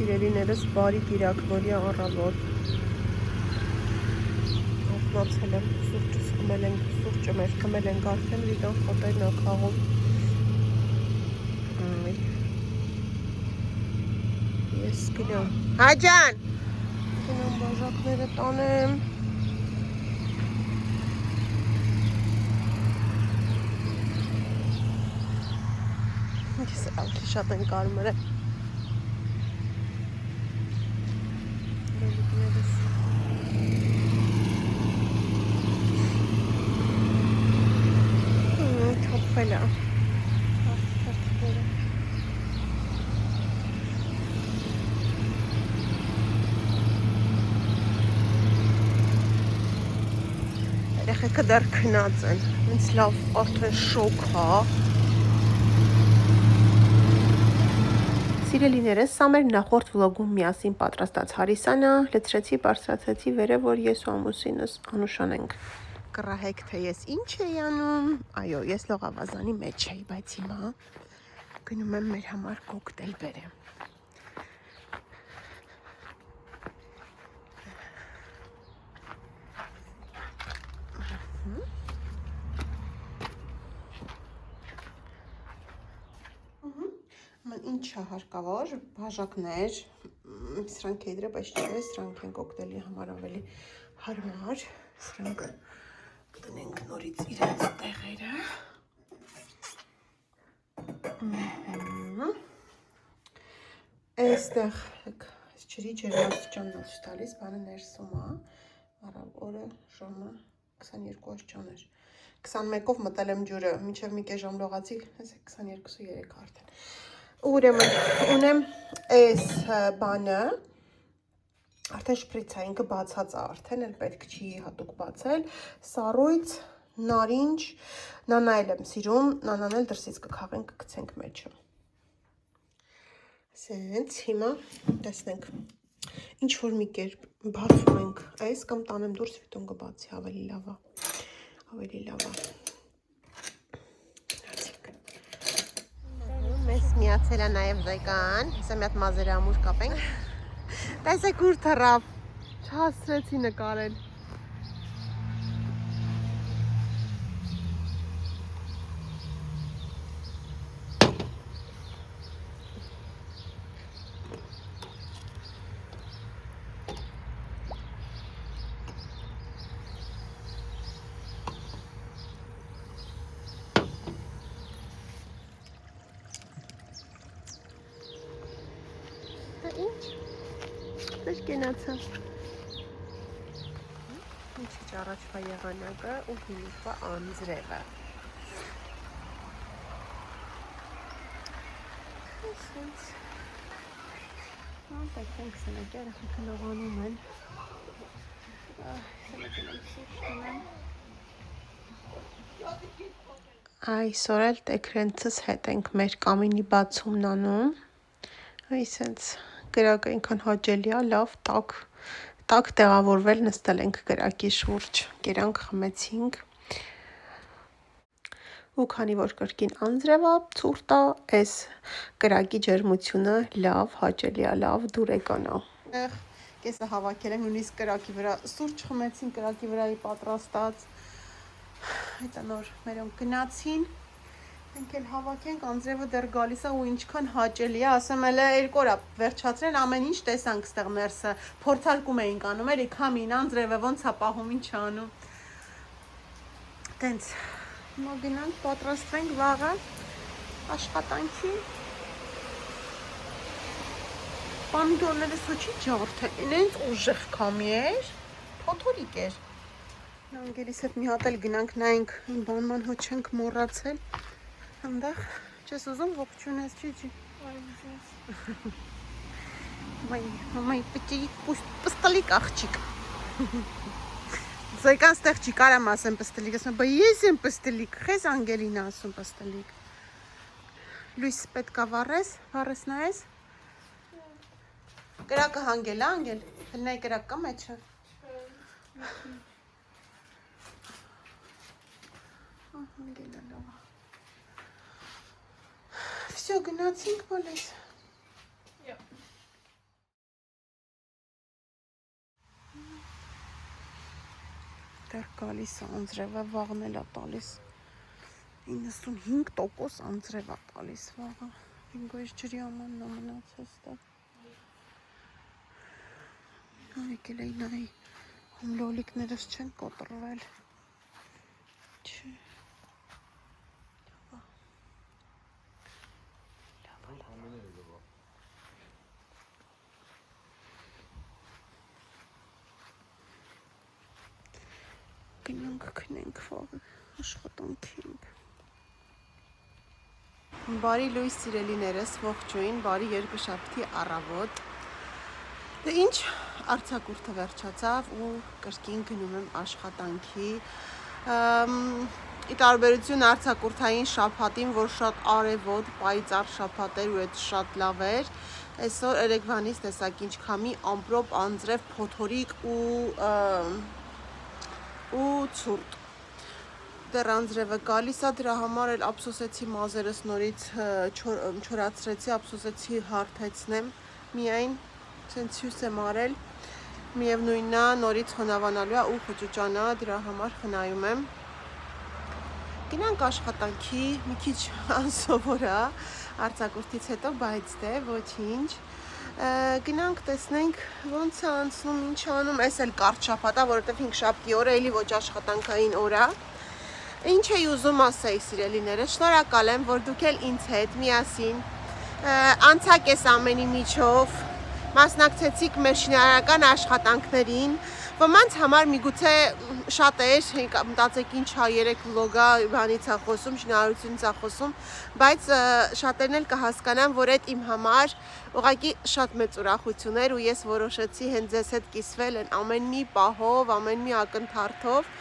Սիրելիներս բարի կիրակնորյա առավոտ։ Օգնացել եմ, սուրճը խմել ենք, սուրճը մեր խմել ենք արդեն, Վիտան խոտերն ա քաղում։ Ես գնամ։ Հաջան։ Գնամ բաժակները տանեմ։ Ես ավելի շատ են կարմրը։ Թոփվել է։ Երեխեքը դեռ քնած են, ինձ լավ արդեն շոկ հա։ Սիրելիներս, սա մեր նախորդ վլոգում միասին պատրաստած հարիսանը, լցրեցի, բարձրացեցի վերև, որ ես ու ամուսինս Անուշան ենք։ Կռահեք, թե ես ինչ էի անում։ Այո, ես լողավազանի մեջ էի, բայց հիմա գնում եմ մեր համար կոկտեյլ բերեմ։ Ինչա հարկավոր, բաժակներ, սրանք է դրա, բայց չէ, սրանք են կոկտեյլի համար ավելի հարմար, սրանք կտնենք նորից իրենց տեղերը։ Այստեղ այս ջրի ջերմաստիճանն է տալիս, բանը ներսում է, օրը ժամը 22 աստիճան էր։ 21-ով մտել եմ ջուրը, մինչև մի կես ժամ լողացի, 22-3 արդեն։ Ուրեմն ունեմ այս բանը, արդեն շպրից է, ինքը բացած է արդեն, էլ պետք չի հատուկ բացել, սառույց, նարինջ, նանայել եմ սիրում, նանան էլ դրսից կքաղենք, կգցենք մեջը։ Սենց, հիմա տեսնենք, ինչ որ մի կերպ բացում ենք այս, կամ տանեմ դուրս Վիտոն կբացի, ավելի լավ է։ Մեզ միացել է նաև Զայկան, հեսա մի հատ մազերամուր կապենք, տեսեք ուր թռավ, չհասցրեցի նկարել։ Ինչ, դեր կենացա։ Ինչիչ առաջվա եղանակը ու հիմիկվա անձրևը։ Սենց, տեքնենք սնակ երեխեքը լողանում են։ Այսօր էլ տեքրենցս հետ ենք մեր կամինի բացումն անում։ Այսենց կրակը ինքան հաճելի է, լավ, տակ տեղավորվել, նստել ենք կրակի շուրջ, կերանք խմեցինք։ Ու քանի որ կրկին անձրև է, ցուրտ է, այս կրակի ջերմությունը լավ, հաճելի է, լավ դուրեկան է։ Կեսը հավաքել ենք, նույնիսկ կրակի վրա սուրճ խմեցին, կրակի վրայի պատրաստած։ Հետո նոր մերոնք գնացին։ Մենք էլ հավաքենք, անձրևը դեռ գալիս է ու ինչքան հաճելի է, ասեմ էլ 2 օր վերջացրեն, ամեն ինչ տեսանք ստեղ ներսը, փորձարկում էինք անում, էլի քամին, անձրևը ոնց է պահում, ինչ անում։ Տենց, հիմա գնանք, պատրաստվենք վաղը աշխատանքի։ Պամիդորները սոչի ջարդել, ինենց ուժեղ քամի էր, փոթորիկ էր։ Անգելիս հետ մի հատ էլ գնանք նայենք, բանման հո չենք մոռացել։ Հանդեղ չես ուզում ողջունես, ջիջի։ Մամայի պստլիկ աղջիկ։ Զայկան ստեղ չի կարամ ասեմ պստլիկ, ասում բա ես եմ պստլիկ, խես Անգելին ասում պստլիկ։ Լույս պետք է վառես նայես։ Կրակը հանգել, Անգել, հլնայի կրակ կա մեջը։ Հանգել է լավ։ Всё, գնացինք բոլես։ Դեռ գալիս է անձրևը, վաղն էլ է տալիս 95% անձրև է տալիս վաղը ինգո ես ջրի ամանն է մնացած դա եկել էի նայի հում լոլիկներս չեն կոտրվել չէ գնանք քնենք վաղը աշխատանքինք Բարի լույս սիրելիներս, ողջույն, բարի երկուշաբթի առավոտ Դե ինչ արձակուրդը վերջացավ ու կրկին գնում եմ աշխատանքի Ի տարբերություն արձակուրդային շաբաթին, որ շատ արևոտ, պայծառ շաբաթ էր ու այդ շատ լավ էր Այսօր երեկվանից տեսակ ինչ քամի ամպրոպ անձրև փոթորիկ ու ցուրտ Դեռ անձրևը գալիս է, դրա համար էլ ափսոսեցի մազերս նորից չորացրեցի, ափսոսեցի հարթեցնեմ միայն, ցենց հյուս եմ արել, միևնույնն է, նորից խնավանալու է ու խճուճանա, դրա համար խնայում եմ Գնանք աշխատանքի, մի քիչ անսովոր է, արձակուրդից հետո, բայց դե ոչինչ Գնանք տեսնենք ոնց է անցնում, ինչ անում, այս էլ կարճ շաբաթ է, որովհետև 5 շաբթի օր է, էլի ոչ աշխատանքային օր է Ինչ էի ուզում ասեի սիրելիներս, շնորհակալ եմ, որ դուք էլ ինձ հետ միասին անցակ ես ամենի միջով, մասնակցեցիք մեր շինարարական աշխատանքներին, ոմանց համար միգուցե շատ էր, մտածեք ինչ է 3 վլոգա բանից է խոսում, շինարարությունից է խոսում, բայց շատերն էլ կհասկանան, որ այդ իմ համար ուղղակի շատ մեծ ուրախություն էր ու ես որոշեցի հենց ձեզ հետ կիսվել են ամեն մի պահով, ամեն մի ակնթարթով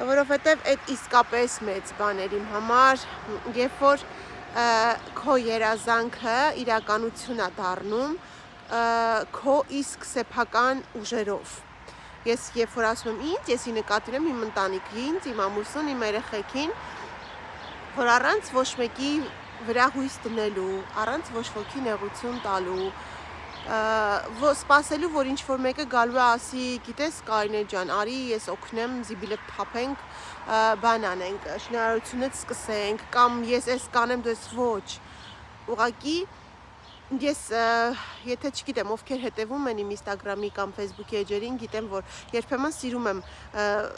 որովհետև այդ իսկապես մեծ բան էր իմ համար, երբ որ քո երազանքը իրականություն է դառնում, քո իսկ սեփական ուժերով Ես երբ որ ասում եմ ինձ, եսի նկատի ունեմ իմ ընտանիքին, իմ ամուսնուն, իմ երեխեքին, որ առանց ոչ մեկի վրա հույս դնելու, առանց ոչ ոքի նեղություն տալու սպասելու, որ ինչ-որ մեկը գալու է ասի, գիտես Կարինե ջան, արի ես օգնեմ, զիբիլդ փափենք, բան անենք, շինարարությունից սկսենք, կամ ես ես կանեմ, դու ես ոչ, ուղղակի Ես եթե չգիտեմ ովքեր հետևում են իմ Instagram-ի կամ Facebook-ի էջերին, գիտեմ որ երբեմն սիրում եմ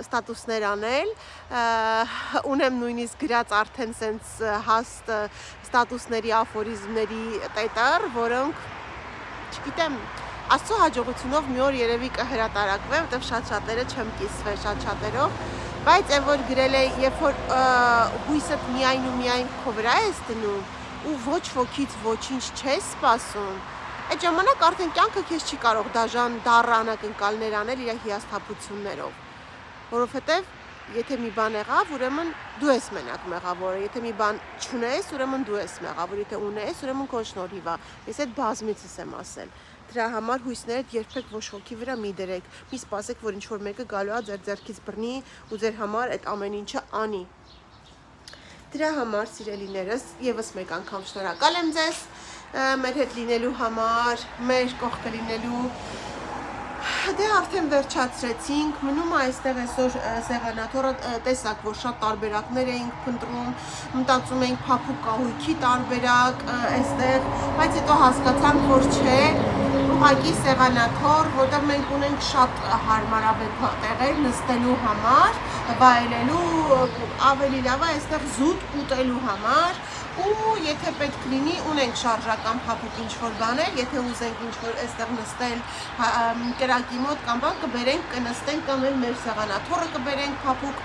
ստատուսներ անել, ունեմ նույնիսկ գրած արդեն սենց հաստ ստատուսների աֆորիզմների տետր, որոնք չգիտեմ Աստծո հաջողությունով մի օր երևի կհրատարակվեմ, որտեղ շատ-շատերը չեմ կիսվել շատ-շատերով, բայց այն որ գրել է, երբ որ հույսդ միայն ու միայն քո վրա ես դնում ու ոչ ոքից ոչինչ չես սպասում, այդ ժամանակ արդեն կյանքը քեզ չի կարող դաժան դառը անակնկալներ անել իր հիասթափություններով, որովհետև եթե մի բան եղավ, ուրեմն դու ես մենակ մեղավորը, եթե մի բան չունես, ուրեմն դու ես մեղավոր, եթե ունես, ուրեմն քո շնորհիվ է, ես այդ բազմիցս եմ ասել, դրա համար հույսներդ երբեք ոչ ոքի վրա մի դրեք, մի սպասեք, որ ինչ-որ մեկը գալու է ձեր ձեռքից բռնի ու ձեր համար այդ ամեն ինչը անի Դրա համար սիրելիներս եւս մեկ անգամ շնորհակալ եմ ձեզ մեր հետ լինելու համար, մեր կողքը լինելու Դե արդեն վերջացրեցինք, մնում է այստեղ այսօր սեղանաթոռը տեսակ, որ շատ տարբերակներ էինք փնտրում, մտածում էինք փափուկ կահույքի տարբերակ այստեղ, բայց հետո հասկացանք, որ չէ, ուղղակի սեղանաթոռ, որտեղ մենք ունենք շատ հարմարավետ տեղեր նստելու համար, վայելելու, ավելի լավ է այստեղ զուտ ուտելու համար ու եթե պետք լինի ունենք շարժական փափուկ ինչ-որ բաներ, եթե ուզենք ինչ-որ այստեղ նստել կրակի մոտ կամ բան կբերենք, կնստենք կամ էլ մեր սեղանաթոռը կբերենք փափուկ,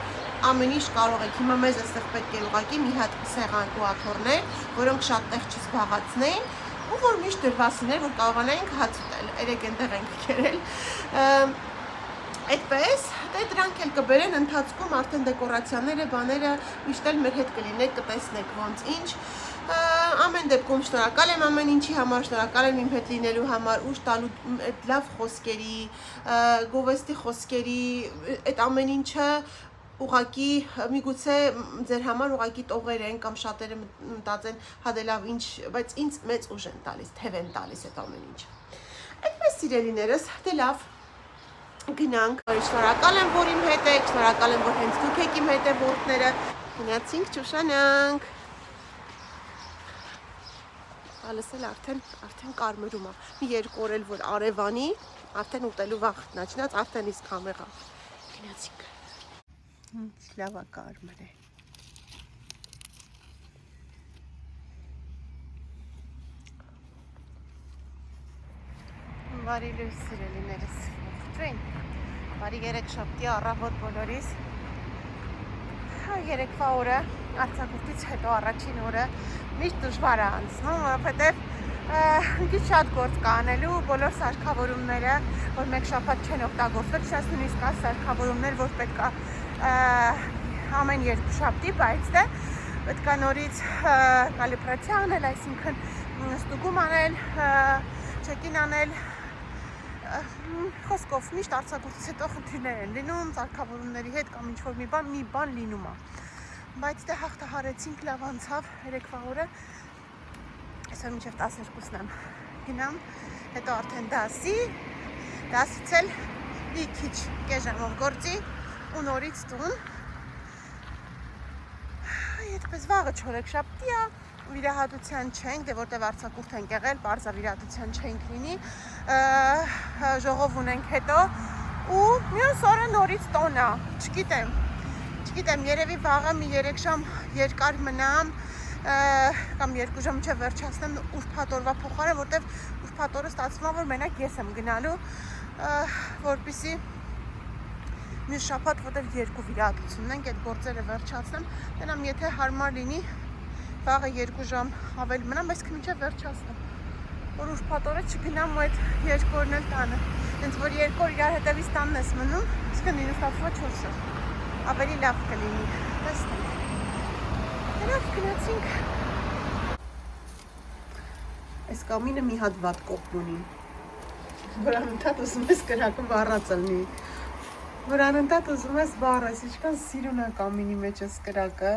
ամեն ինչ կարող եք, հիմա մեզ այստեղ պետք է ուղղակի մի հատ սեղան ու աթոռներ, որոնք շատ տեղ չզբաղացնեին ու որ միշտ դրված լիներ, որ կարողանայինք հաց ուտել, երեք այնտեղ ենք քերել Այդպես, դե դրանք էլ կբերեն ընթացքում արդեն դեկորացիաները, բաները միշտ էլ մեր հետ կլինեք, կտեսնեք ոնց ինչ Ամեն դեպքում շնորհակալ եմ ամեն ինչի համար, շնորհակալ եմ իմ հետ լինելու համար, ուժ տալու այդ լավ խոսքերի, գովեստի խոսքերի, այդ ամեն ինչը ուղղակի միգուցե ձեր համար ուղղակի տողեր են կամ շատերը մտածեն, հա դե լավ ինչ, բայց ինձ մեծ ուժ են տալիս, թև են տալիս այդ ամեն ինչը Այդպես սիրելիներս, դե լավ Գնանք, շնորհակալ եմ, որ իմ հետ եք, շնորհակալ եմ, որ հենց դուք եք իմ հետևորդները։ Գնացինք ճուշանանք։ Ալս էլ արդեն կարմրում է։ Մի 2 օր էլ որ արևանի, արդեն ուտելու վախն աճնած, արդեն իսկ համեղ է։ Գնացինք։ Ինչ լավ է կարմր է։ Բարի լույս սիրելիներս, ողջույն։ Բարի երեքշաբթի առավոտ բոլորիս։ Երեկվա օրը արձակուրդից հետո առաջին օրը միշտ դժվար է անցնում, որովհետև քիչ շատ գործ կա անելու, բոլոր սարքավորումները, որ մեկ շաբաթ չեն օգտագործվել, չնայած նույնիսկ կա սարքավորումներ, որ պետք է ամեն 2 շաբթի, բայց դե պետք է նորից կալիբրացիա անել, այսինքն ստուգում անել, չեկին անել, խոսքով միշտ արձակուրդից հետո խնդիրներ են լինում, սարքավորումների հետ կամ ինչ-որ մի բան լինում է, բայց դե հաղթահարեցինք, լավ անցավ երեկվա օրը, այսօր մինչև 12-ն եմ գնամ, հետո արդեն դասից էլ մի քիչ կես ժամով գործի ու նորից տուն, այդպես վաղը չորեքշաբթի է, վիրահատության չենք, դե որտև արձակուրդ ենք եղել, պարզա վիրահատության չենք լինի, ժողով ունենք հետո ու մյուս օրը նորից տոն է, չգիտեմ, երևի վաղը մի 3 ժամ երկար մնամ, կամ 2 ժամ չէ վերջացնեմ ուրբաթ օրվա փոխարեն, որտև ուրբաթ օրը ստացվում է, որ մենակ ես եմ գնալու, որպեսզի մյուս շաբաթ, որտև 2 վիրահատություն ունենք, այդ գործերը վերջացնեմ, տենամ, եթե հարմար լինի, վաղը 2 ժամ ավել մնամ, բայց մինչև վերջացնեմ, որ ուրբաթ օրը չգնամ ու այդ 2 օրն էլ տանը, հենց որ 2 օր իրար հետևից տանն ես մնում, իսկն լինում ստացվում է 4 օր, ավելի լավ կլինի, տեսնենք։ Լավ գնացինք։ Այս կամինը մի հատ վատ կողմ ունի, որ անընդհատ ուզում ես կրակը վառած լինի, որ անընդհատ ուզում ես վառես, ինչքան սիրուն է կամինի մեջ ես կրակը։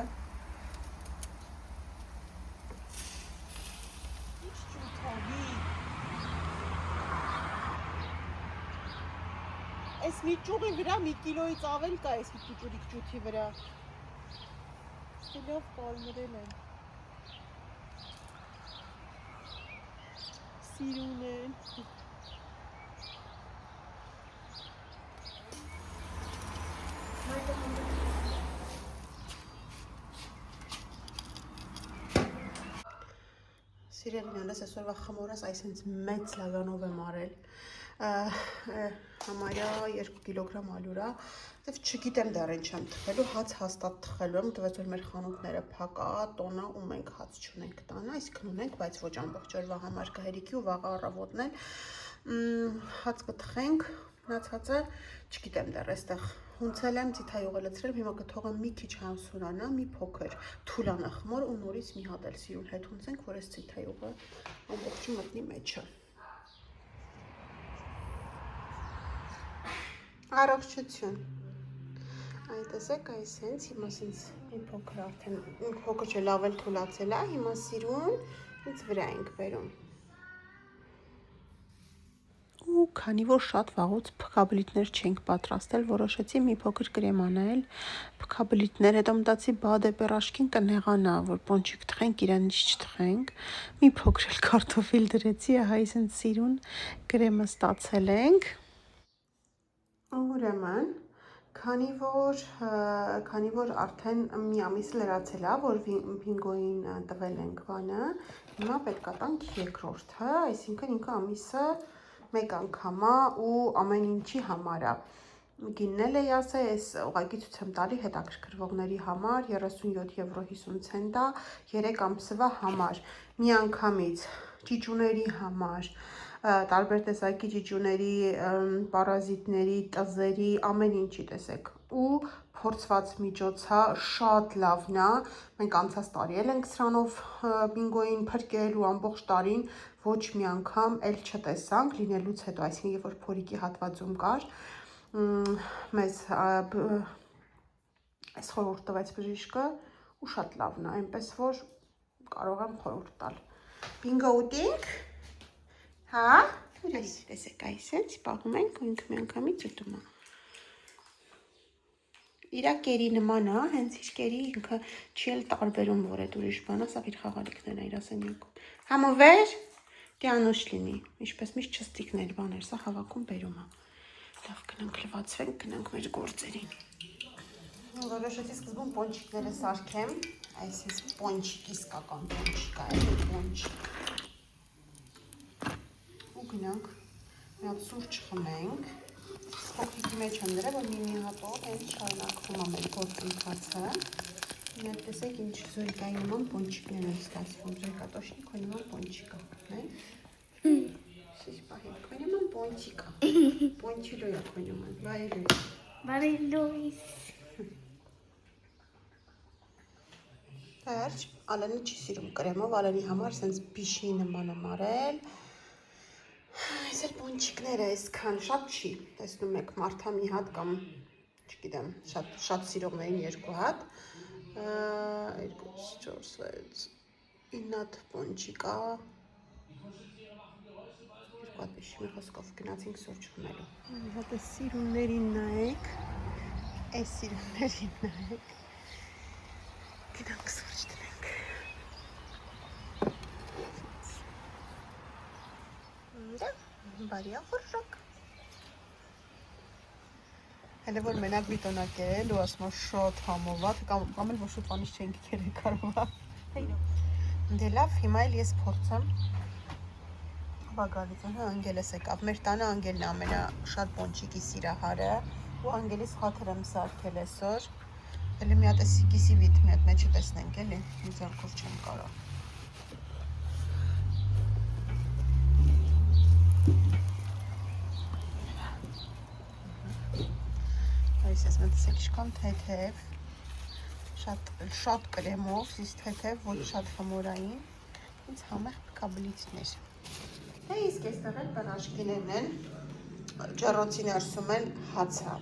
Այս մի ճյուղի վրա մի կիլոից ավել կա այս մի ճուրիկ ջութի վրա։ Լավ պալմրել են, սիրուն են, սիրելիներս այսօրվա խմորս այսինց մեծ լավանով եմ արել, համարյա 2 կիլոգրամ ալյուրա, դև չգիտեմ դեռ ինչ եմ թխելու, հաց հաստատ թխելու եմ, տվեց որ մեր խանութները փակա, տոնա ու մենք հաց չունենք տանը, այսքան ունենք, բայց ոչ ամբողջ օրվա համար կհերիքի ու վաղը առավոտն էլ, հաց կթխենք, մնացածը չգիտեմ դեռ, այստեղ հունցել եմ, ձիթայող է լցրել, հիմա կթողեմ մի քիչ հանսուրանա, մի փոքր թուլանա խմոր ու նորից մի հատ էլ սիրուն հետ հունցենք, որ այս ձիթայողը ամբողջը մտնի մեջը։ Առողջություն։ Այդ տեսեք, այս հենց հիմա սենց մի փոքր արդեն, փոքր չէ լավ էլ թուլացել է, հիմա սիրուն ինձ վրա ենք բերում։ Ու քանի որ շատ վաղուց փքաբլիթներ չենք պատրաստել, որոշեցի մի փոքր կրեմ անել, փքաբլիթներ, հետո մտածի բադե պերաշկին կնեղանա, որ պոնչիկ թխենք, իրանից չթխենք, մի փոքր էլ կարտոֆիլ դրեցի, ահա այսինքն սիրուն կրեմը ստացել ենք։ Ուրեմն, քանի որ արդեն մի ամիս լրացել է, որ բինգոին տվել ենք բանը, հիմա պետք է տանք երկրորդը, այսինքն ինքը ամիսը մեկ անգամ է ու ամեն ինչի համար է։ Գիննել էի ասա, ես ուղղակի ցույց եմ տալի հետաքրքրվողների համար 37 եվրո 50 ցենտ է 3 ամսվա համար։ Միանգամից ճիճուների համար, տարբեր տեսակի ճիճուների, պարազիտների, տզերի, ամեն ինչի տեսեք։ Ու փորձված միջոց է, շատ լավն է։ Մենք անցած տարի էլ ենք սրանով բինգոին փրկել ու ամբողջ տարին ոչ մի անգամ էլ չտեսանք լինելուց հետո, այսինքն երբ որ փորիկի հատվածում կար, մեզ այս խորհուրդ տվեց բժիշկը ու շատ լավն է, այնպես որ կարող եմ խորհուրդ տալ։ Բինգո ուտենք, հա, Ուրես, տեսեք այսպես, պահում ենք ու ինքը միանգամից ուտում է։ Իրա կերի նման է, հենց իր կերի ինքը չի էլ տարբերում, որ այդ ուրիշ բան է, սա իր խաղալիքներն է իր ասենյակում։ Համովեր, դիանուշ լինի, ինչպես միշտ չստիկներ բաներ, սա հավաքում բերում է։ Լավ, գնանք լվացվենք, գնանք մեր գործերին։ Որոշեցի սկզբում պոնչիկները սարքեմ, այսպես պոնչիկ, իսկական պոնչիկ է, պոնչիկ։ Ու գնանք, մի հատ սուրճ խմենք, փոքրիկի մեջ եմ դրել, որ մի հատով հենց շարունակվում է մեր գործընթացը։ Մի հատ տեսեք ինչ զորիկայի նման պոնչիկներ են ստացվում, զորիկատոշնի քո նման պոնչիկ է, Շիշ պահենք, քո նման պոնչիկ է, պոնչիլո է քո նման, Բարելույս։ Վերջ, Ալենը չի սիրում կրեմով, Ալենի համար սենց բիշի նման եմ արել։ Այս էլ պոնչիկները այսքան շատ չի, տեսնում եք մարդա մի հատ կամ, չգիտեմ, շատ սիրողներին 2 հատ, 2, 4, 6, 9 հատ պոնչիկա, 2 հատ բիշի մի խոսքով գնացինք սուրճ խմելու։ Մի հատ է սիրուններին նայեք, այս սիրուններին նայեք, գնանք սուրճ տնենք։ Բարի ախորժակ։ Հələ որ մենակ բիտոնակ էլ ու ասում շոտ համովատ, կամ էլ որ շոտ վանից չենք կերը կարովա։ Դե լավ, հիմա էլ ես փորձեմ։ Հա գալից են, հա անգելես եկավ, մեր տանը անգելն ամենա շատ պոնչիկի սիրահարը ու անգելիս խաթր եմ սարքել այսօր։ Հələ մի հատ է սիկիսի վիտ մի հատ մեջը տեսնենք էլի, մի ձեռքով չեմ կարող։ Այս ես մտսեք շկան թեթև, շատ կրեմով, սիս թեթև, ոչ շատ խմորային, ինձ համեղ պկաբլիցներ։ Հե իսկ եստեղ էլ բրաշկիներն են, ջեռոցի ներսում էլ հացա,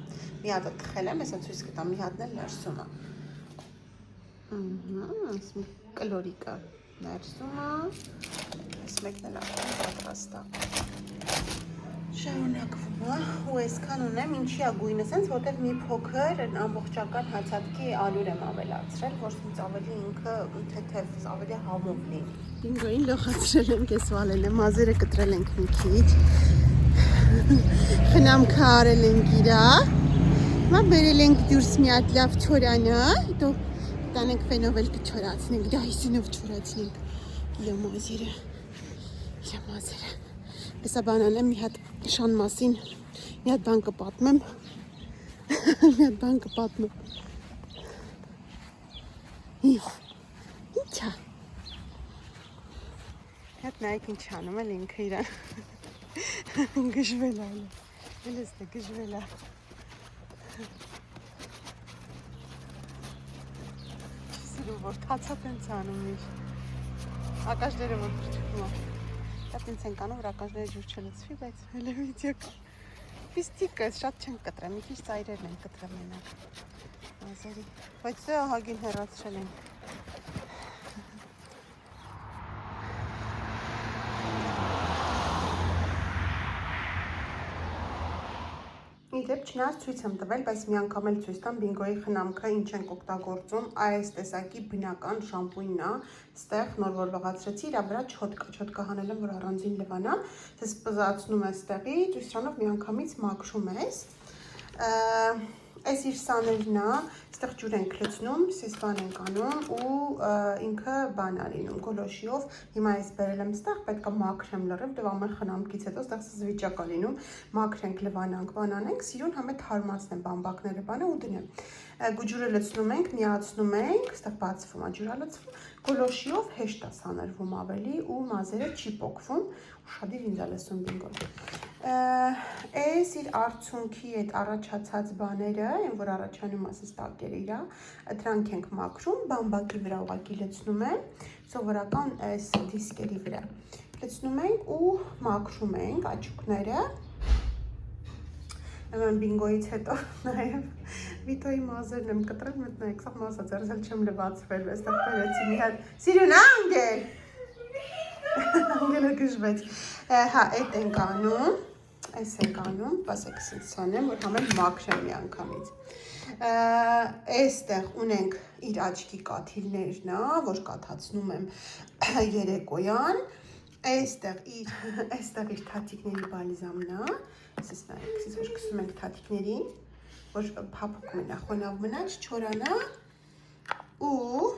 մի հատը թխել եմ, եսա ցույց կտամ, մի հատն էլ ներսում է։ Այս մի կլորիկը ներսում է, այս մեկն էլ արդեն պատրաստ է։ Շարունակվում է, ու այսքան ունեմ, ինչի է գույնը սենց, որտև մի փոքր ամբողջական հացատքի ալյուր եմ ավելացրել, որ սենց ավելի ինքը թեթև, ավելի համով լինի։ Բինգոին լոխացրել ենք ես վալել եմ, մազերը կտրել ենք մի քիչ, խնամքը արել ենք իրա, մա բերել ենք դյուրս մի հատ լավ չորանը, հետո տանենք վենով էլ կչորացնենք, դայսինով չորացնենք իրա մազերը, Հեսա բանանեմ մի հատ շան մասին, մի հատ բան կպատմեմ, Ինչա, հետ նայեք ինչ անում էլ ինքը իրան, գժվել այլ է, էլ ես թե գժվել է, սիրում որ թացատ են ծանում իր, ակաշները որ պրճկում է, Դա ինձ ենք անում, որ ակաշները ջուր չլծվի, բայց հելը վիդյոկ Պիստիկը շատ չենք կտրեմ, մի քիչ ծայրերն ենք կտրեմ մենակ Մազերի, բայց սա ահագին հեռացրել ենք Իդեպ չնայած ցույց եմ տվել, բայց մի անգամ էլ ցույց տամ բինգոյի խնամքը ինչ ենք օգտագործում, այս տեսակի բնական շամպույնն է, ստեղ նոր որ լողացրեցի, իրա վրա չոտկա հանել եմ, որ առանձին լվանա, դες պզացնում ես տեղից, ու սրանով մի անգամից մաքրում ես, այս իր սաներն է, ստեղ ջուր ենք լցնում, սես բան ենք անում ու ինքը բան է լինում, գոլոշիով, հիմա ես բերել եմ ստեղ, պետք է մաքրեմ լրիվ, դե ամեն խնամքից հետո ստեղ զվիճակ է լինում, մաքրենք, լվանանք, բան անենք, սիրուն համե թարմացնեմ բամբակները բանը ու դնեմ, ջուրը լցնում ենք, միացնում ենք, ստեղ բացվում է ջուրա լցվում, գոլոշիով հեշտ է սանրվում ավելի ու մազերը չի պոկվում, ուշադիր ինձ է լսում բինգոն։ Այս իր արցունքի այդ առաջացած բաները, որ առաջանում ասես տակերը իրա, դրանք ենք մաքրում, բամբակի վրա ուղղակի լցնում եմ, սովորական այս դիսկերի վրա։ Լցնում ենք ու մաքրում ենք աչուկները։ Ամեն բինգոյից հետո նաև վիտոյի մազերն եմ կտրել, մտնեք, սաղ մասա ձերզել չեմ լվացվել, այստեղ բերեցի մի հատ, սիրուն անգել, անգելը գժվեց, Հա, այդ ենք անում, այս ենք անում, պասեք սանեմ, որ համել մաքրեմ մի անգամից։ Այստեղ ունենք իր աչքի կաթիլներն, որ կաթացնում եմ երեկոյան, այստեղ իր թաթիկների բալզամն է, ասես նայեք, որ կսում ենք թաթիկներին, որ փափուկ մնա, խոնավ մնա, չչորանա, ու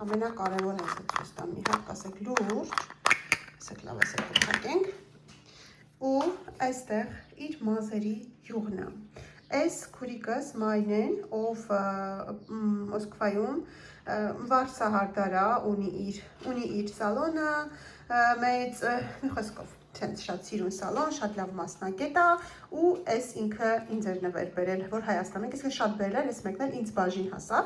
ամենակարևորն է ցույց տամ, մի հատ կասեք լուրջ, ասեք լավ ասեք կփակենք, ու այստեղ իր մազերի յուղն է։ Այս քուրիկս մայն են, ով Մոսկվայում վարսահարդարա ունի իր սալոնը, մեծ մի խոսքով շատ սիրուն սալոն, շատ լավ մասնակետ է, ու այս ինքը ինձ էր նվեր բերել, որ Հայաստանում ենք, ես շատ բերել, այս մեկն էլ ինձ բաժին հասավ,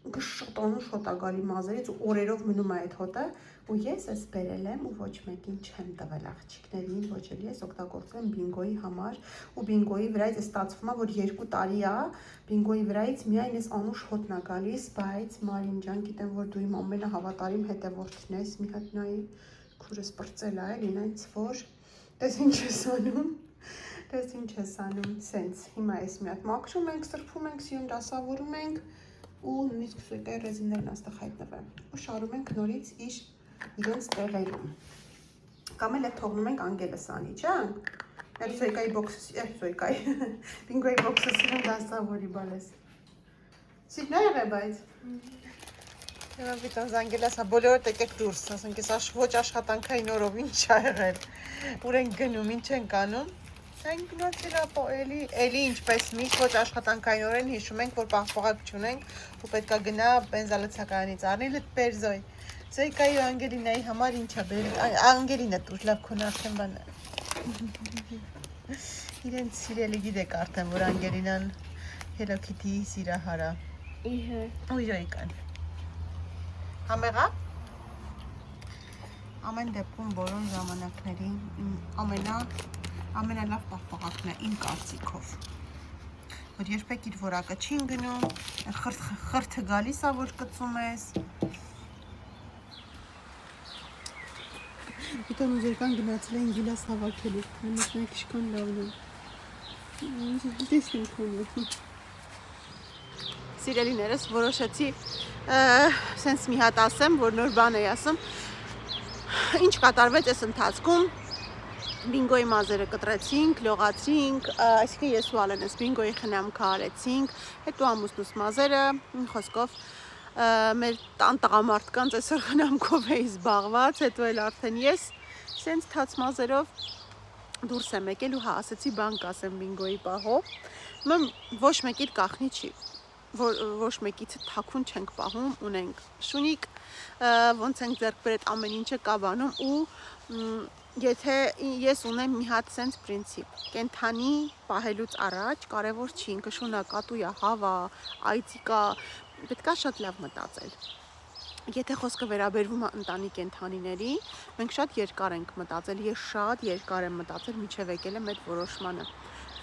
շատ անուշ հոտ է գալի մազերից ու օրերով մնում է այդ հոտը, ու ես այս բերել եմ ու ոչ մեկին չեմ տվել աղջիկներին, ոչ էլ ես օգտագործել եմ բինգոյի համար, ու բինգոյի վրայից ստացվում է, որ 2 տարի է, բինգոյի վրայից միայն այս անուշ հոտն է գալիս, բայց Մարին ջան, գիտեմ, որ դու իմ ամենահավատարիմ հետևորդն ես, մի հատ նայի քուրս պրծել է, էլին այնց որ, տես ինչ ես անում, սենց, հիմա այս մի հատ մաքրում ենք, սրբում ենք, սիրուն դասավորում ենք, ու նույնիսկ սոյկայի ռեզիններն աստեղ հայտնվեն, ու շարում ենք նորից իրենց տեղերում, կամ էլ այդ թողնում ենք անգելս անի, ջան, այդ բինգոյի բոքսը սիրուն դասավորի բալես, սիրն է եղե բայց, Եվա պիտան զանգելաս, բոլորը տեկեք դուրս, ասենք ես ոչ աշխատանքային օրով ինչ է եղել, ուր ենք գնում, ինչ ենք անում, ենք գնացել ապո էլի ինչպես միշտ ոչ աշխատանքային օրեն հիշում ենք, որ պահպողակ չունենք ու պետքա գնա բենզալցակայանից առնի լտպեր զոյ, Զոյկայի ու Անգելինայի համար ինչ է բերել, Անգելինը տուր, լավ քոն արդեն բան իրենց սիրելի գիտեք արդեն, որ Անգելինան Hello Kitty-ի սիրահար է, ու Զոյկան Համեղա ամեն դեպքում բոլոր ժամանակների ամենալավ պահպողակն է իմ կարծիքով, որ երբեք իր որակը չի ընկնում, խրթը գալիս է, որ կծում ես, Գիտեմ ու Զոյկան գնացել էին գիլաս հավաքելու, այնպես մենք իշքան լավն են, գիտես եմ կոնը, Սիրելիներս որոշեցի սենց մի հատ ասեմ, որ նոր բան էի ասում, ինչ կատարվեց այս ընթացքում, բինգոյի մազերը կտրեցինք, լողացինք, այսինքն ես ու Ալենս բինգոյի խնամքը արեցինք, հետո ամուսնուս մազերը, խոսքով մեր տան տղամարդկանց այսօր խնամքով էի զբաղված, հետո էլ արդեն ես սենց թաց մազերով դուրս եմ եկել ու հա ասեցի բան կասեմ բինգոյի պահով, ոչ մեկիր կախնի չի, ոչ մեկից թաքուն չենք պահում, ունենք շունիկ, ոնց ենք ձեռք բերել ամեն ինչը կա բանում ու եթե ես ունեմ մի հատ սենց պրինցիպ, կենթանի պահելուց առաջ կարևոր չի, ինքը շունակատույա, հավա, այծիկա, պետքա շատ լավ մտածել, եթե խոսքը վերաբերվում է ընտանի կենթանիների, մենք շատ երկար ենք մտածել, ես շատ երկար եմ մտածել, միջև եկել եմ այդ որոշմանը,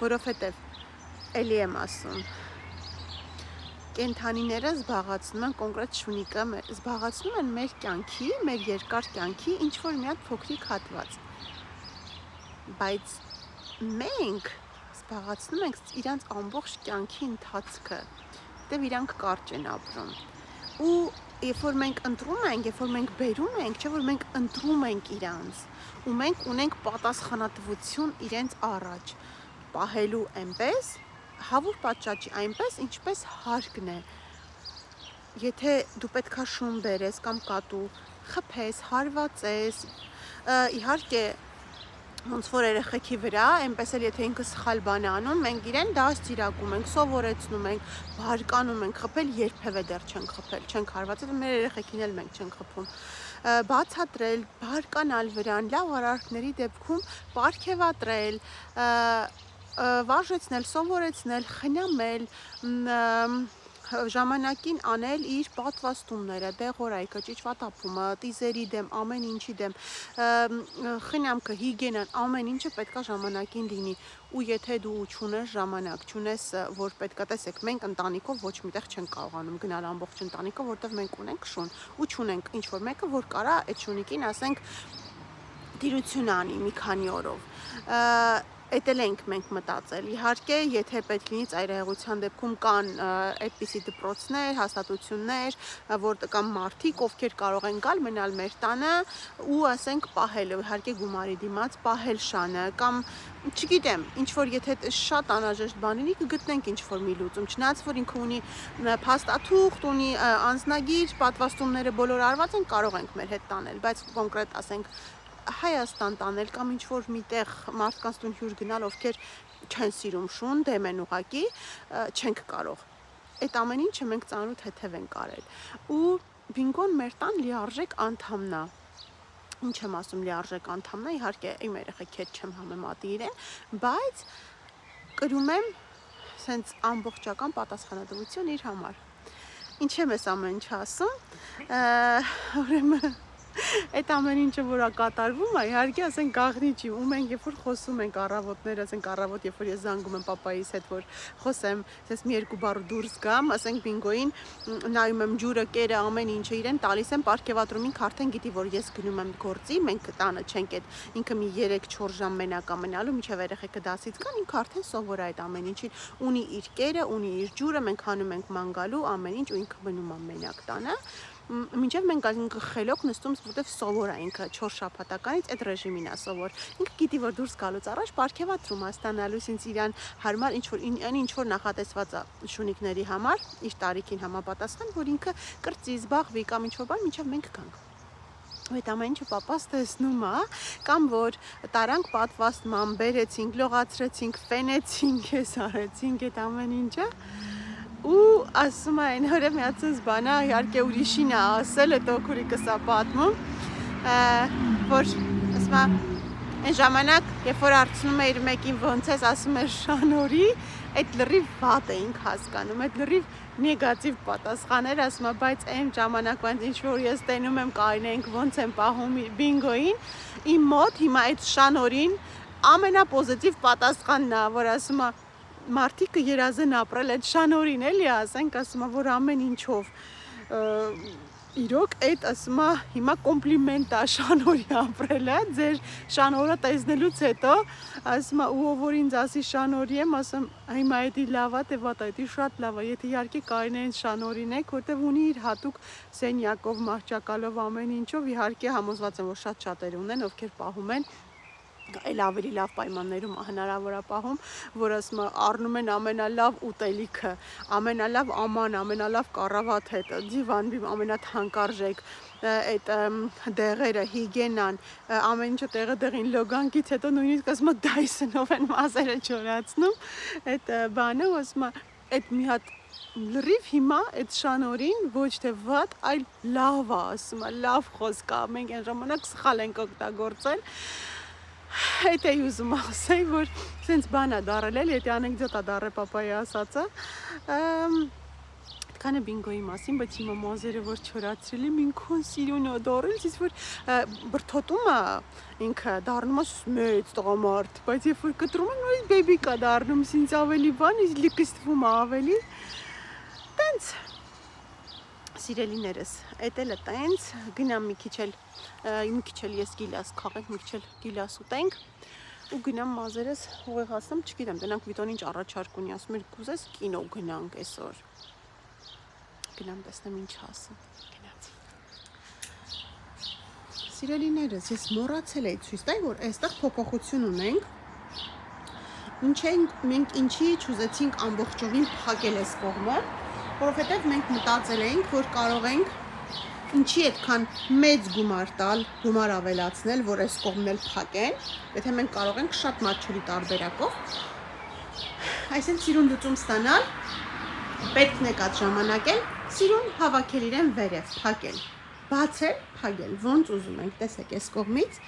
որովհետև էլի եմ ասում, կենթանիները զբաղացնում են կոնկրետ շունիկը, զբաղացնում են մեր կյանքի, մեր երկար կյանքի ինչ-որ մի հատ փոքրիկ հատված, բայց մենք զբաղացնում ենք իրանց ամբողջ կյանքի ընթացքը, դեվ իրանք կարճ են ապրում, ու երբ որ մենք ընտրում ենք, երբ որ մենք բերում ենք, չէ որ մենք ընտրում ենք իրանց, ու մենք ունենք պատասխանատվություն իրենց առաջ, պահելու այնպես, հավուր պատշաճի այնպես, ինչպես հարկն է, եթե դու պետքա շուն բերես կամ կատու, խփես, հարվածես, իհարկե ոնց որ երեխեքի վրա, այնպես էլ եթե ինքը սխալ բան է անում, մենք իրեն դաստիարակում ենք, սովորեցնում ենք, բարկանում ենք, խփել երբևէ դեռ չենք խփել, չենք հարվածել, մեր երեխեքին էլ մենք չենք խփում, բացատրել, բարկանալ վրան, լավ արարքների դեպքում պարգևատրել, վարժեցնել, սովորեցնել, խնամել, ժամանակին անել իր պատվաստումները, դեղորայքը, ճիճվատափումը, տիզերի դեմ, ամեն ինչի դեմ, խնամքը, հիգիենան, ամեն ինչը պետքա ժամանակին լինի, ու եթե դու չունես ժամանակ, չունես, որ պետքա տեսեք, մենք ընտանիքով ոչ միտեղ չենք կարողանում գնալ ամբողջ ընտանիքով, որտեղ մենք ունենք շուն, ու չունենք ինչ-որ մեկը, որ կարա այդ շունիկին ասենք տիրություն անի մի քանի օրով Էտել ենք մենք մտածել, իհարկե, եթե պետք լինի ծայրահեղության դեպքում կան այդպիսի դպրոցներ, հաստատություններ, որ կամ մարդիկ, ովքեր կարող են գալ, մնալ մեր տանը ու ասենք պահել, իհարկե գումարի դիմաց պահել շանը կամ չգիտեմ, ինչ որ եթե շատ անհրաժեշտ բան լինի, կգտնենք ինչ որ մի լուծում, չնայած որ ինքը ունի փաստաթուղթ, ունի անձնագիր, պատվաստումները բոլոր արված են, կարող ենք մեր հետ տանել, բայց կոնկրետ ասենք Հայաստան տանել կամ ինչ որ միտեղ մարդկանց տուն հյուր գնալ, ովքեր չեն սիրում շուն, դեմ են ուղակի, չենք կարող։ Այդ ամեն ինչը մենք ծանոթ թեթև ենք արել։ Ու բինգոն մեր տան լիարժեք անդամն է։ Ինչ եմ ասում լիարժեք անդամն է, իհարկե իմ երեխեքի հետ չեմ համեմատի իրեն, բայց կրում եմ սենց ամբողջական պատասխանատվություն իր համար։ Ինչ եմ ես ամեն ինչ ասում, ուրեմն Այդ ամեն ինչը որ կատարվում է, իհարկե ասենք գաղտնի չի, ու մենք երբ որ խոսում ենք առավոտներ, ասենք առավոտ երբ որ ես զանգում եմ պապայիս հետ որ խոսեմ, ասես մի երկու բառ դուրս գամ, ասենք բինգոին նայում եմ ջուրը, կերը, ամեն ինչը իրեն տալիս եմ պարգևատրում, ինքը արդեն գիտի որ ես գնում եմ գործի, մենք տանը չենք այդ ինքը մի 3-4 ժամ մենակ մնալու, մինչև երեխեքը դասից գան, ինքը արդեն սովոր է այդ ամեն ինչին, ունի իր կերը, ունի իր ջուրը, մենք հանում ենք մանգալու, ամեն ինչ ու ինքը մնում է մենակ տանը Մինչև մենք ինքը խելոք նստում, որտեվ սովոր է ինքը 4 շաբաթականից այդ ռեժիմին է սովոր։ Ինքը գիտի որ դուրս գալուց առաջ պարգևատրում է ստանալու ինձ իրան հարմար ինչ որ նախատեսված է շունիկների համար, իր տարիքին համապատասխան, որ ինքը կրծի, զբաղվի կամ ինչ որ բան, մինչև մենք գանք։ Այդ ամեն ինչը պապաս տեսնում է, կամ որ տարանք պատվաստման, բերեցինք, լողացրեցինք, ֆենեցինք, ես արեցինք այդ ամեն ինչը։ Ու ասում է այն հորը մի հատ sense բան է, իհարկե ուրիշին է ասել, հետո քուրիկս է պատմում, որ ասում է այն ժամանակ, երբ որ հարցնում է իր մեկին ոնց ես, ասում է շանորի, այդ լրիվ վատ էինք հասկանում, այդ լրիվ նեգատիվ պատասխաներ, ասում է, բայց այն ժամանակվանց ինչ որ ես տենում եմ կարինենք ոնց եմ պահում բինգոին, իմ մոտ հիմա այդ շանորին ամենապոզիտիվ պատասխանն է, որ ասում է Մարդիկը երազեն ապրել այդ շանորին էլի ասենք, ասում է, որ ամեն ինչով իրոք այդ ասում է, հիմա կոմպլիմենտ է շանորի ապրելը, ձեր շանորը տեսնելուց հետո, ասում է, ու որ ինձ ասի շանորի եմ, ասում, հիմա էդի լավ է, թե վատ է, էդի շատ լավ է, եթե իհարկե կարինեն շանորին եք, որտեվ ունի իր հատուկ սենյակով, մահճակալով, ամեն ինչով, իհարկե համոզված եմ, որ շատ շատեր ունեն, ովքեր պահում են Այլ ավելի լավ պայմաններում հնարավոր է պահում, որ ասում առնում են ամենալավ ուտելիքը, ամենալավ աման, ամենալավ կառավաթը, դիվան, ամենաթանկարժեք, այդ դեղերը, հիգենան, ամեն ինչը տեղին լոգանքից հետո նույնիսկ ասում Դայսոնով են մազերը չորացնում, այդ բանը ասում այդ մի հատ լրիվ հիմա այդ շանորին ոչ թե վատ, այլ լավ է, ասում լավ խոսք է, մենք այն ժամանակ սխալ ենք օգտագործել Այդ է ուզում ասել, որ սենց բան է դարել էլ, եթե անեկդոտ է դարել պապայի ասածը, այդքան է բինգոյի մասին, բայց հիմա մազերը որ չորացրել եմ, ինքոն սիրուն է դարել, իսկ որ բրթոտում է ինքը դառնում է մեծ տղամարդ, բայց երբ որ կտրում են, նույնիսկ բեբիկ է դառնում, ինձ ավելի բան, լկստվում է ավելի, տենց Սիրելիներս, էտելը տենց, գնամ մի քիչ էլ ես գիլաս քաղենք, մի քիչ էլ գիլաս ուտենք ու գնամ մազերս ուղեղացնեմ, չգիտեմ, տնանք վիտոն ինչ առաջարկ ունի, ասում էր կուզես կինո գնանք այսօր, գնամ տեսնեմ ինչ ասում, գնացի Սիրելիներս, ես մոռացել էի ցույց տալ, որ այստեղ փոփոխություն ունենք, մենք ինչի չուզեցինք ամբողջովին փակել այս կողմը Որովհետև մենք մտածել էինք, որ կարող ենք ինչի այդքան մեծ գումար տալ, գումար ավելացնել, որ այս կողմն էլ փակեն, եթե մենք կարող ենք շատ մատչելի տարբերակով այսինքն սիրուն լուծում ստանալ, պետք նկատ ժամանակել, սիրուն հավաքել իրեն վերև, փակել, բացել, փակել, ոնց ուզում ենք, տեսեք այս կողմից,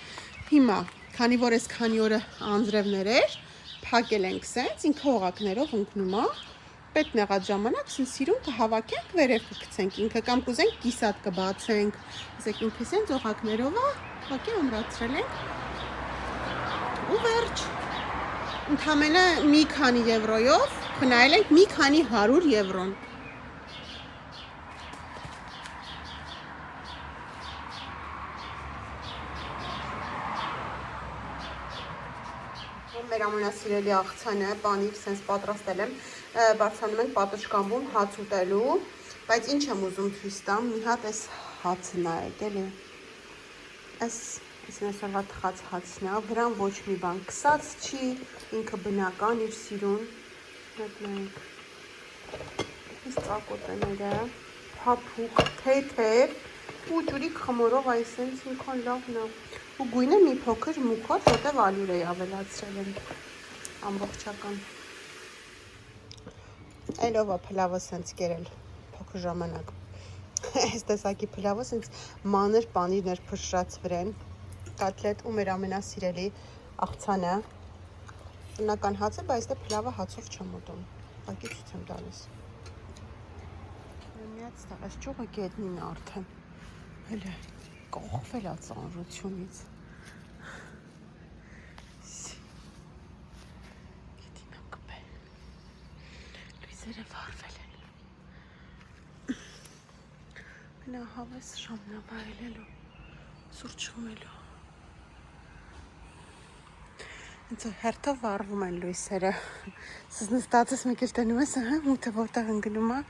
հիմա, քանի որ այս քանի օրը անձրևներ էր, փակել ենք սենց, ինքը հողակներով ընկնում է Պետք նեղած ժամանակ սիրուն կհավաքենք, վերև կգցենք ինքը կամ կուզենք կիսատ կբացենք, ասեք ինքը սենց օղակներով է, հակի ամրացրել ենք ու վերջ, ընդամենը մի քանի եվրոյով խնայել ենք մի քանի 100 եվրոն Մեր ամենասիրելի աղցանը, պանիր սենց պատրաստել եմ, բարձանում ենք պատշգամբում հաց ուտելու, բայց ինչ եմ ուզում թույս տամ, մի հատ այս հացն է եկել է, այս այսօրվա թխած հացն է, վրան ոչ մի բան կսած չի, ինքը բնական իր սիրուն, մտնենք, իս ծակոտեները, փափուկ, թեթև, ու ջուրիկ խմորով այսենց ինքան լավն է, ու գույնը մի փոքր մուքոտ, որտև ալյուր էի ավելացրել եմ, ամբողջական, այլով է փլավը սենց կերել, փոքր ժամանակ, այս տեսակի փլավը սենց մանր պանիրներ փշրած վրեն, կատլետ ու մեր ամենասիրելի աղցանը, տնական հացը, բայց դե փլավը հացով չեմ ուտում, ուղղակի ցույց եմ տալիս, միած տեղ, այս ճյուղը գետնին է արդեն, հələ կողվել է ծանրությունից, գետինը կպել, լույզերը վարվել են, մենա հավես ժամնա բայլելու, սուրճ խմելու, ինձ հերթով վարվում են լույսերը, սыз նստածս մեկ էլ տենում ես, մութը որտեղ ընգնում է,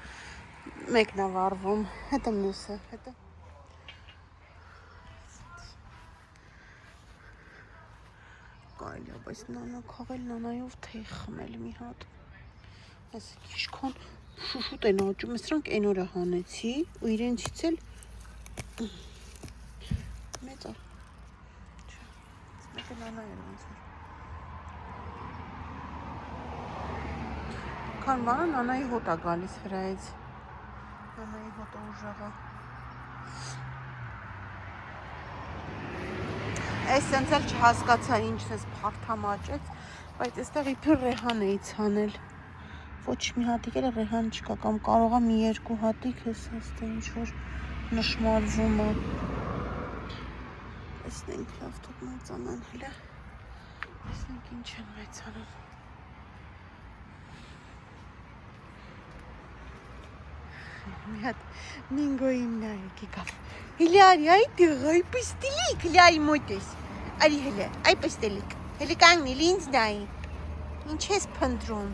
մեկն է վարվում, հետը մյուսը, հետը կարելի է, բայց նանա քաղել, նանայով թեյ խմել մի հատ, այս իշքան շուշուտ են աճում, սրանք այն օրը հանեցի, ու իրենցից էլ մեծ է, մեկ էլ նանա էր ոնց որ, քան բանը նանայի հոտ է գալիս վրայից, նանայի հոտը ուժեղը, այս սենց էլ չհասկացա ինչ սենց փարթամաճեց, բայց այստեղ իբր ռեհան էի ցանել, ոչ մի հատիկ էլ ռեհան չկա, կամ կարող է մի երկու հատիկ էս այստեղ ինչ որ նշմարվում է, տեսնենք լավ թող մեծանան հլը, տեսնենք ինչ են մեծանում, մի հատ մինգոյին նայեք եկավ, հիլի արի այ տեղ, այ պստիլիկ, հիլի արի մոտ ես, արի հլը, այ պստիլիկ, հլի կանգնիլ ինձ նայի, ինչ ես փնտրում,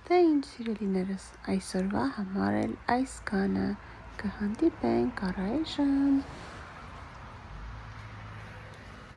Դե ինչ սիրելիներս, այսօրվա համար էլ այսքանը, կհանդիպենք առայժմ